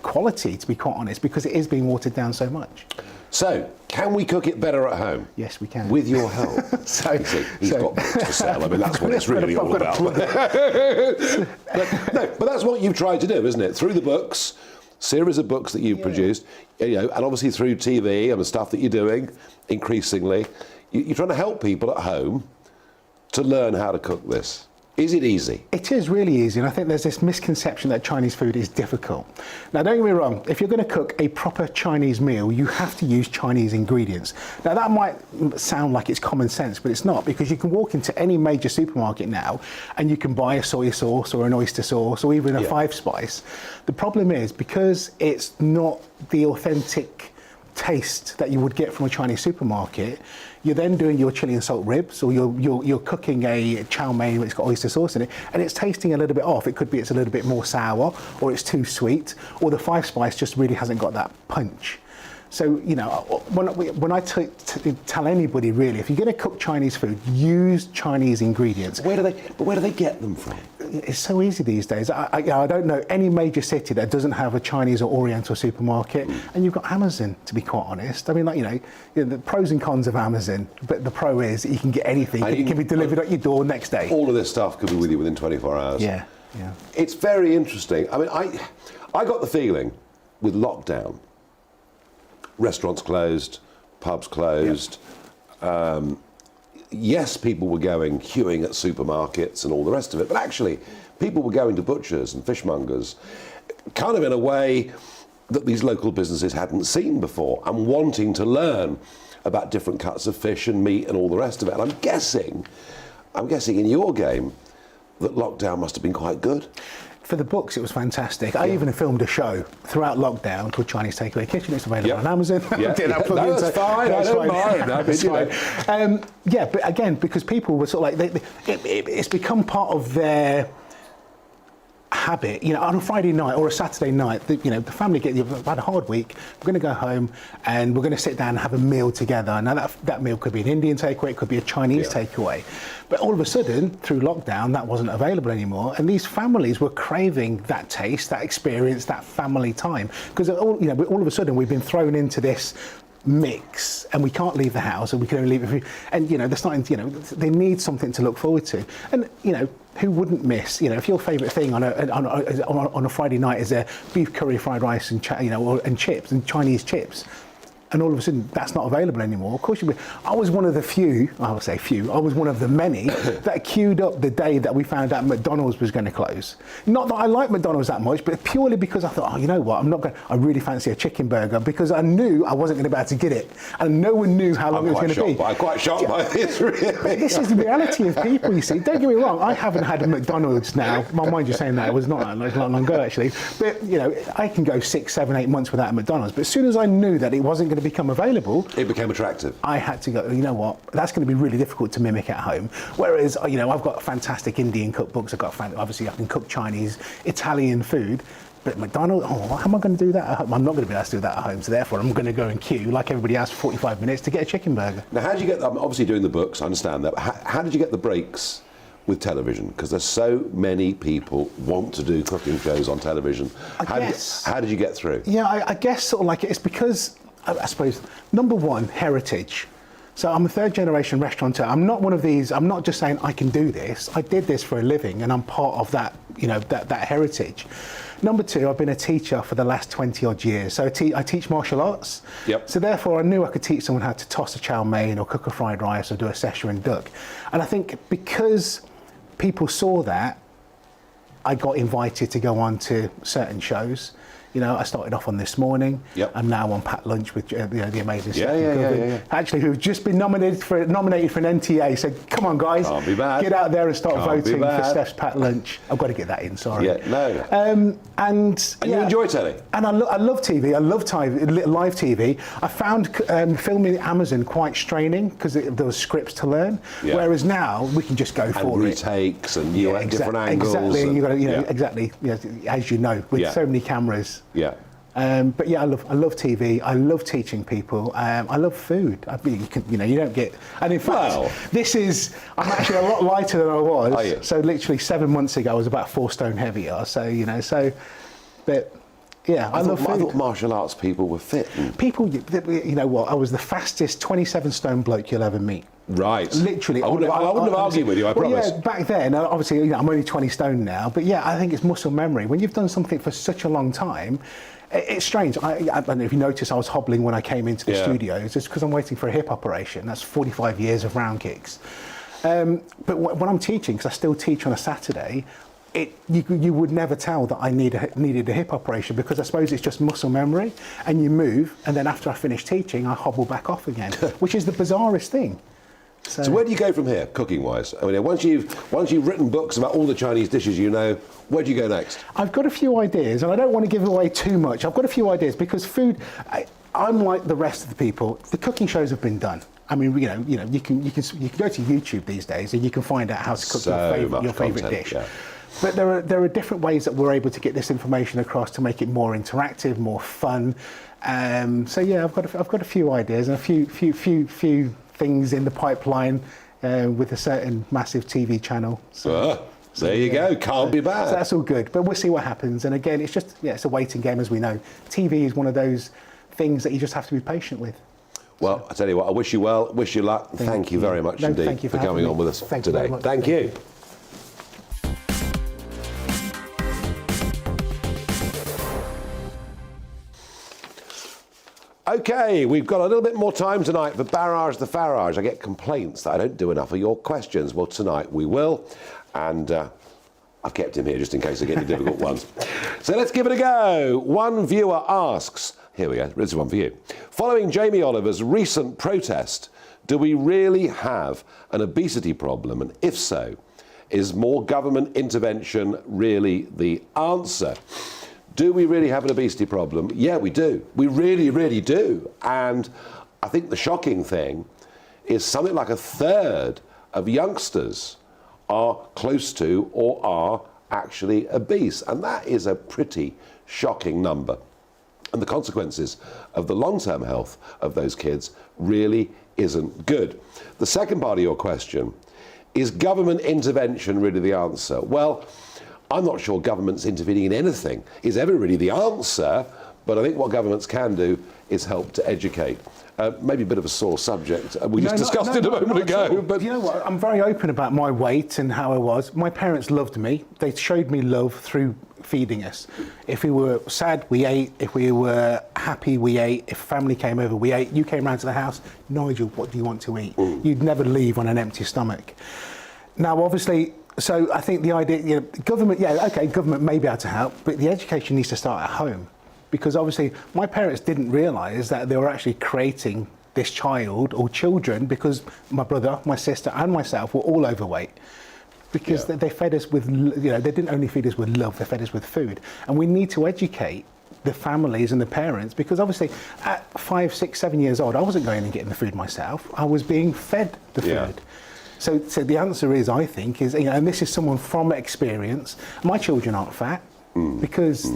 quality, to be quite honest, because it is being watered down so much. So, can we cook it better at home? Yes, we can. With your help. He's got books to sell. I mean, that's what it's really all about. But that's what you've tried to do, isn't it? Through the books, series of books that you've produced, and obviously through TV and the stuff that you're doing, increasingly, you're trying to help people at home to learn how to cook this. Is it easy? It is really easy, and I think there's this misconception that Chinese food is difficult. Now, don't get me wrong, if you're going to cook a proper Chinese meal, you have to use Chinese ingredients. Now, that might sound like it's common sense, but it's not, because you can walk into any major supermarket now and you can buy a soy sauce or an oyster sauce or even a five-spice. The problem is, because it's not the authentic taste that you would get from a Chinese supermarket, you're then doing your chili and salt ribs, or you're cooking a chow mein which has got oyster sauce in it, and it's tasting a little bit off. It could be it's a little bit more sour, or it's too sweet, or the five spice just really hasn't got that punch. So, when I tell anybody, really, if you're going to cook Chinese food, use Chinese ingredients. Where do they get them from? It's so easy these days. I don't know any major city that doesn't have a Chinese or Oriental supermarket, and you've got Amazon, to be quite honest. I mean, the pros and cons of Amazon, but the pro is that you can get anything. It can be delivered at your door next day. All of this stuff could be with you within 24 hours. Yeah. It's very interesting. I mean, I got the feeling with lockdown, restaurants closed, pubs closed. Yes, people were queuing at supermarkets and all the rest of it, but actually people were going to butchers and fishmongers kind of in a way that these local businesses hadn't seen before, and wanting to learn about different cuts of fish and meat and all the rest of it. And I'm guessing in your game that lockdown must have been quite good. For the books, it was fantastic. I even filmed a show throughout lockdown called Chinese Takeaway Kitchen. It's available on Amazon. That's fine. I don't mind. That's fine. But again, because people were sort of like, it's become part of their habit. On a Friday night or a Saturday night, the family you've had a hard week. We're going to go home and we're going to sit down and have a meal together. Now that meal could be an Indian takeaway, it could be a Chinese takeaway. But all of a sudden, through lockdown, that wasn't available anymore, and these families were craving that taste, that experience, that family time. Because all of a sudden, we've been thrown into this mix, and we can't leave the house, and we can only leave it. And they're starting. They need something to look forward to. And who wouldn't miss? If your favourite thing on a Friday night is a beef curry, fried rice, and chips and Chinese chips. and all of a sudden that's not available anymore. Of course, I was one of the few, I would say few, I was one of the many that queued up the day that we found out McDonald's was going to close. Not that I like McDonald's that much, but purely because I thought, oh, you know what, I really fancy a chicken burger, because I knew I wasn't going to be able to get it, and no one knew how long it was going to be. I'm quite shocked by this, really. But this is the reality of people, you see. Don't get me wrong, I haven't had a McDonald's now. My mind just saying that, it was not that long ago, actually. But, you know, I can go 6, 7, 8 months without a McDonald's. But as soon as I knew that it wasn't going to become available, it became attractive. I had to go, you know what, that's going to be really difficult to mimic at home. Whereas, you know, I've got fantastic Indian cookbooks, obviously I can cook Chinese, Italian food. But McDonald's, how am I going to do that at home? I'm not going to be able to do that at home, so therefore I'm going to go and queue like everybody else for 45 minutes to get a chicken burger. Now, how did you get, obviously doing the books, I understand that, but how did you get the breaks with television? Because there's so many people want to do cooking shows on television. How did you get through? Yeah, I guess sort of like it's because, I suppose, number one, heritage. So I'm a third generation restaurateur. I'm not one of these, I'm not just saying I can do this. I did this for a living and I'm part of that, you know, that heritage. Number two, I've been a teacher for the last 20 odd years. So I teach martial arts. Yep. So therefore I knew I could teach someone how to toss a chow mein or cook a fried rice or do a Szechuan duck. And I think because people saw that, I got invited to go on to certain shows. You know, I started off on This Morning. Yep. I'm now on Pat Lunch with the amazing yeah. Actually, who've just been nominated for an NTA. So come on, guys, Can't be bad. Get out there and start Can't voting for Steph's Pat Lunch. I've got to get that in. Sorry. Yeah, no. And you enjoy telly? And I love TV. I love live TV. I found filming Amazon quite straining because there was scripts to learn. Yeah. Whereas now we can just go for it. Retakes and different angles. Exactly. And you got to, exactly. You know, as you know, with so many cameras. Yeah. But yeah, I love TV. I love teaching people. I love food. I mean, you know, you don't get. And in fact, I'm actually a lot lighter than I was. Are you? So literally 7 months ago, I was about 4 stone heavier. So you know, but yeah, I love food. I thought martial arts people were fit. People, you know what? I was the fastest 27 stone bloke you'll ever meet. Right. Literally. I wouldn't have argued with you, I promise. Yeah, back then, obviously, you know, I'm only 20 stone now, but yeah, I think it's muscle memory. When you've done something for such a long time, it's strange. I don't know if you noticed, I was hobbling when I came into the studio. It's just because I'm waiting for a hip operation. That's 45 years of round kicks. But when I'm teaching, because I still teach on a Saturday, you would never tell that I needed a hip operation, because I suppose it's just muscle memory, and you move, and then after I finish teaching, I hobble back off again, which is the bizarrest thing. So where do you go from here, cooking-wise? I mean, once you've written books about all the Chinese dishes you know, where do you go next? I've got a few ideas, and I don't want to give away too much. I've got a few ideas because food. I'm like the rest of the people. The cooking shows have been done. I mean, you know, you can go to YouTube these days, and you can find out how to cook your favourite dish. Yeah. But there are different ways that we're able to get this information across to make it more interactive, more fun. So yeah, I've got a few ideas and a few things in the pipeline with a certain massive TV channel. So there you go. Can't be bad. So that's all good. But we'll see what happens. And again, it's just it's a waiting game, as we know. TV is one of those things that you just have to be patient with. Well, I tell you what, I wish you well, wish you luck. Thank you very much indeed for coming on with us today. Thank you. Okay, we've got a little bit more time tonight for Barrage the Farage. I get complaints that I don't do enough of your questions. Well, tonight we will, and I've kept him here just in case I get any difficult ones. So let's give it a go. One viewer asks, here we go, this is one for you. Following Jamie Oliver's recent protest, do we really have an obesity problem? And if so, is more government intervention really the answer? Do we really have an obesity problem? Yeah, we do. We really, really do. And I think the shocking thing is something like a third of youngsters are close to or are actually obese. And that is a pretty shocking number. And the consequences of the long-term health of those kids really isn't good. The second part of your question, is government intervention really the answer? Well, I'm not sure governments intervening in anything is ever really the answer, but I think what governments can do is help to educate. Maybe a bit of a sore subject. We just discussed it a moment ago. But you know what? I'm very open about my weight and how I was. My parents loved me. They showed me love through feeding us. If we were sad, we ate. If we were happy, we ate. If family came over, we ate. You came round to the house, Nigel, what do you want to eat? You'd never leave on an empty stomach. Now, obviously, so I think the idea, government, government may be able to help, but the education needs to start at home. Because obviously, my parents didn't realise that they were actually creating this child or children, because my brother, my sister and myself were all overweight. Because they fed us with, they didn't only feed us with love, they fed us with food. And we need to educate the families and the parents, because obviously at 5, 6, 7 years old, I wasn't going and getting the food myself. I was being fed the food. So the answer is, I think, is, and this is someone from experience, my children aren't fat. Because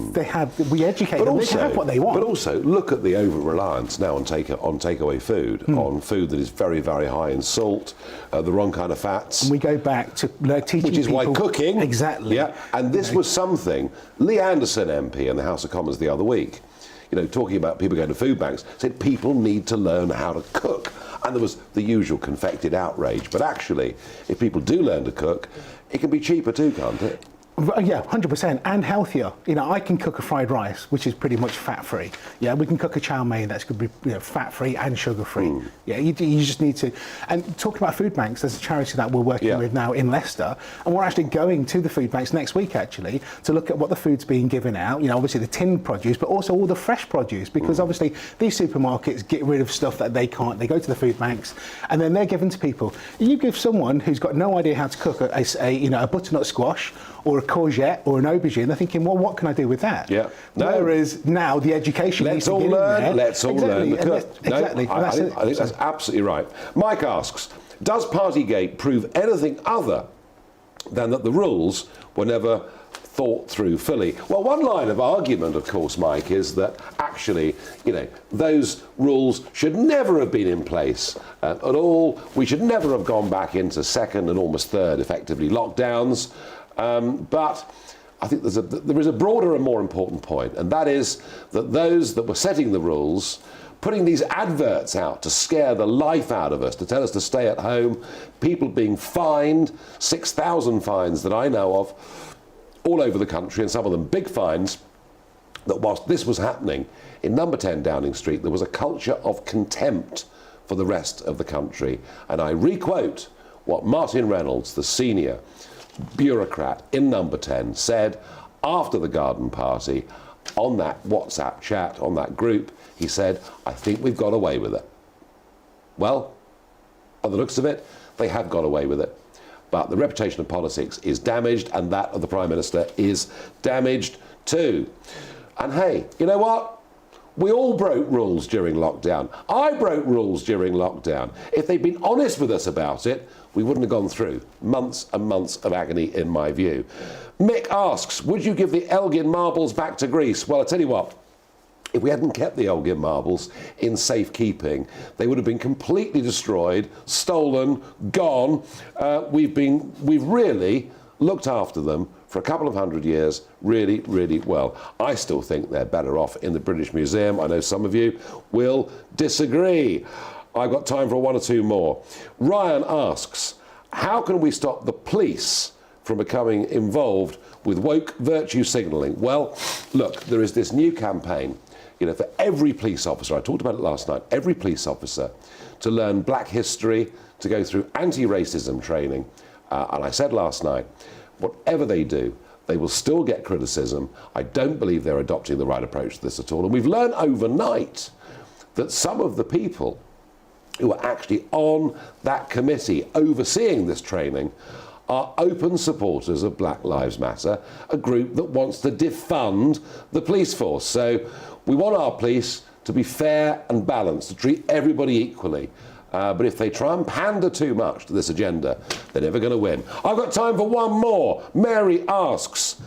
we educate them, they can have what they want. But also, look at the over-reliance now on takeaway food, on food that is very, very high in salt, the wrong kind of fats. And we go back to teaching Which is people, why cooking... Exactly. Yeah, and this was something, Lee Anderson MP in the House of Commons the other week, talking about people going to food banks, said people need to learn how to cook. And there was the usual confected outrage. But actually, if people do learn to cook, it can be cheaper too, can't it? Yeah, 100%, and healthier. I can cook a fried rice, which is pretty much fat-free. Yeah, we can cook a chow mein that's going to be fat-free and sugar-free. Yeah, you just need to. And talking about food banks, there's a charity that we're working with now in Leicester, and we're actually going to the food banks next week, actually, to look at what the food's being given out. Obviously the tinned produce, but also all the fresh produce, because obviously these supermarkets get rid of stuff that they can't. They go to the food banks, and then they're given to people. You give someone who's got no idea how to cook a butternut squash or a courgette or an aubergine, they're thinking, well, what can I do with that? Yeah. Whereas now the education needs to get in there. Let's all learn to cook. Exactly. I think that's absolutely right. Mike asks, does Partygate prove anything other than that the rules were never thought through fully? Well, one line of argument, of course, Mike, is that actually, those rules should never have been in place at all. We should never have gone back into second and almost third, effectively, lockdowns. But I think there is a broader and more important point, and that is that those that were setting the rules, putting these adverts out to scare the life out of us, to tell us to stay at home, people being fined, 6,000 fines that I know of, all over the country, and some of them big fines, that whilst this was happening in number 10 Downing Street, there was a culture of contempt for the rest of the country. And I requote what Martin Reynolds, the senior bureaucrat in number 10, said after the garden party on that WhatsApp chat, on that group. He said, I think we've got away with it. Well, by the looks of it, they have got away with it. But the reputation of politics is damaged, and that of the Prime Minister is damaged too. And hey, you know what? We all broke rules during lockdown. I broke rules during lockdown. If they'd been honest with us about it, we wouldn't have gone through months and months of agony, in my view. Mick asks, would you give the Elgin marbles back to Greece? Well, I tell you what, if we hadn't kept the Elgin marbles in safekeeping, they would have been completely destroyed, stolen, gone. We've really looked after them for a couple of 100 years really, really well. I still think they're better off in the British Museum. I know some of you will disagree. I've got time for one or two more. Ryan asks, how can we stop the police from becoming involved with woke virtue signalling? Well, look, there is this new campaign, for every police officer, I talked about it last night, every police officer to learn black history, to go through anti-racism training. And I said last night, whatever they do, they will still get criticism. I don't believe they're adopting the right approach to this at all. And we've learned overnight that some of the people who are actually on that committee overseeing this training are open supporters of Black Lives Matter, a group that wants to defund the police force. So we want our police to be fair and balanced, to treat everybody equally. But if they try and pander too much to this agenda, they're never going to win. I've got time for one more. Mary asks,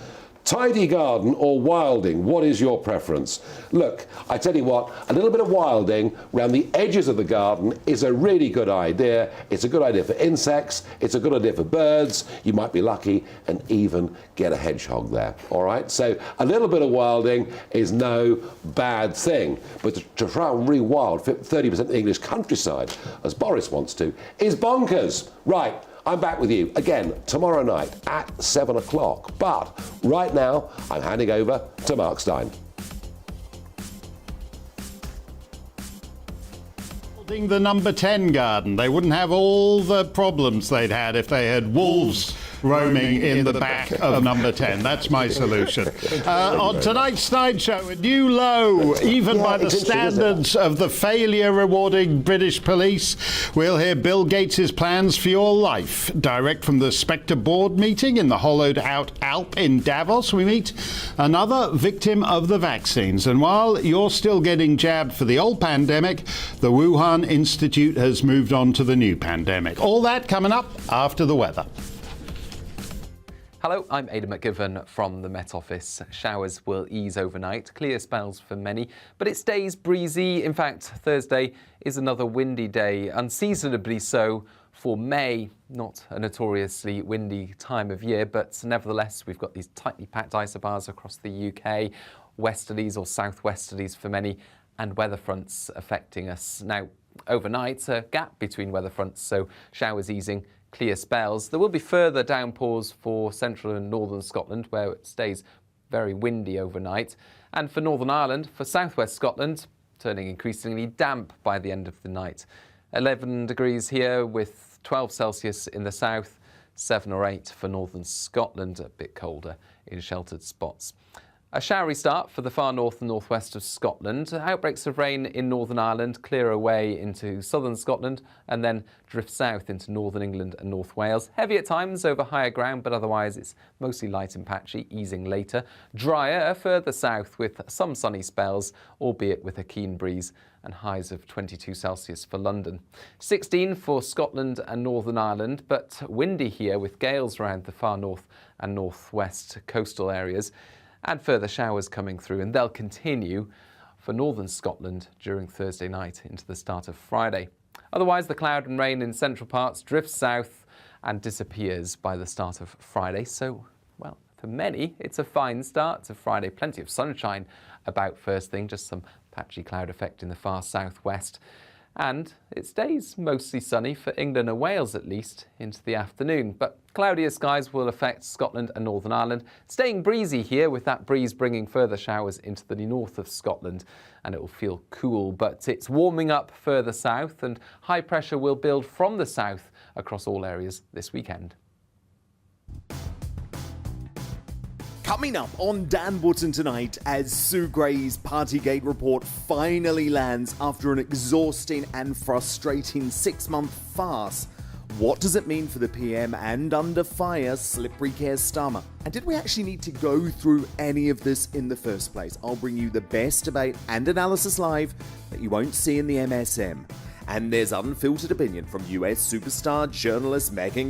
tidy garden or wilding, what is your preference? Look, I tell you what, a little bit of wilding around the edges of the garden is a really good idea. It's a good idea for insects, it's a good idea for birds. You might be lucky and even get a hedgehog there, all right? So a little bit of wilding is no bad thing. But to try and re-wild 30% of the English countryside, as Boris wants to, is bonkers. Right, I'm back with you again tomorrow night at 7 o'clock. But right now, I'm handing over to Mark Stein. The number 10 garden. They wouldn't have all the problems they'd had if they had wolves roaming in the back of number 10. That's my solution. On tonight's Night Show, a new low, even by the standards of the failure-rewarding British police. We'll hear Bill Gates' plans for your life. Direct from the Spectre board meeting in the hollowed-out Alp in Davos, we meet another victim of the vaccines. And while you're still getting jabbed for the old pandemic, the Wuhan Institute has moved on to the new pandemic. All that coming up after the weather. Hello, I'm Aidan McGivern from the Met Office. Showers will ease overnight, clear spells for many, but it stays breezy. In fact, Thursday is another windy day, unseasonably so for May. Not a notoriously windy time of year, but nevertheless, we've got these tightly packed isobars across the UK, westerlies or southwesterlies for many, and weather fronts affecting us. Now, overnight, a gap between weather fronts, so showers easing, clear spells. There will be further downpours for central and northern Scotland, where it stays very windy overnight. And for Northern Ireland, for southwest Scotland, turning increasingly damp by the end of the night. 11 degrees here with 12 Celsius in the south, 7 or 8 for northern Scotland, a bit colder in sheltered spots. A showery start for the far north and northwest of Scotland. Outbreaks of rain in Northern Ireland clear away into southern Scotland and then drift south into northern England and North Wales. Heavy at times over higher ground, but otherwise it's mostly light and patchy, easing later. Drier further south with some sunny spells, albeit with a keen breeze, and highs of 22 Celsius for London. 16 for Scotland and Northern Ireland, but windy here with gales around the far north and northwest coastal areas. And further showers coming through, and they'll continue for northern Scotland during Thursday night into the start of Friday. Otherwise, the cloud and rain in central parts drifts south and disappears by the start of Friday. So, well, for many, it's a fine start to Friday. Plenty of sunshine about first thing, just some patchy cloud effect in the far southwest. And it stays mostly sunny for England and Wales, at least, into the afternoon. But cloudier skies will affect Scotland and Northern Ireland. Staying breezy here, with that breeze bringing further showers into the north of Scotland. And it will feel cool, but it's warming up further south, and high pressure will build from the south across all areas this weekend. Coming up on Dan Wootton tonight, as Sue Gray's Partygate report finally lands after an exhausting and frustrating 6-month farce. What does it mean for the PM and under fire slippery Keir Starmer? And did we actually need to go through any of this in the first place? I'll bring you the best debate and analysis live that you won't see in the MSM. And there's unfiltered opinion from US superstar journalist Megan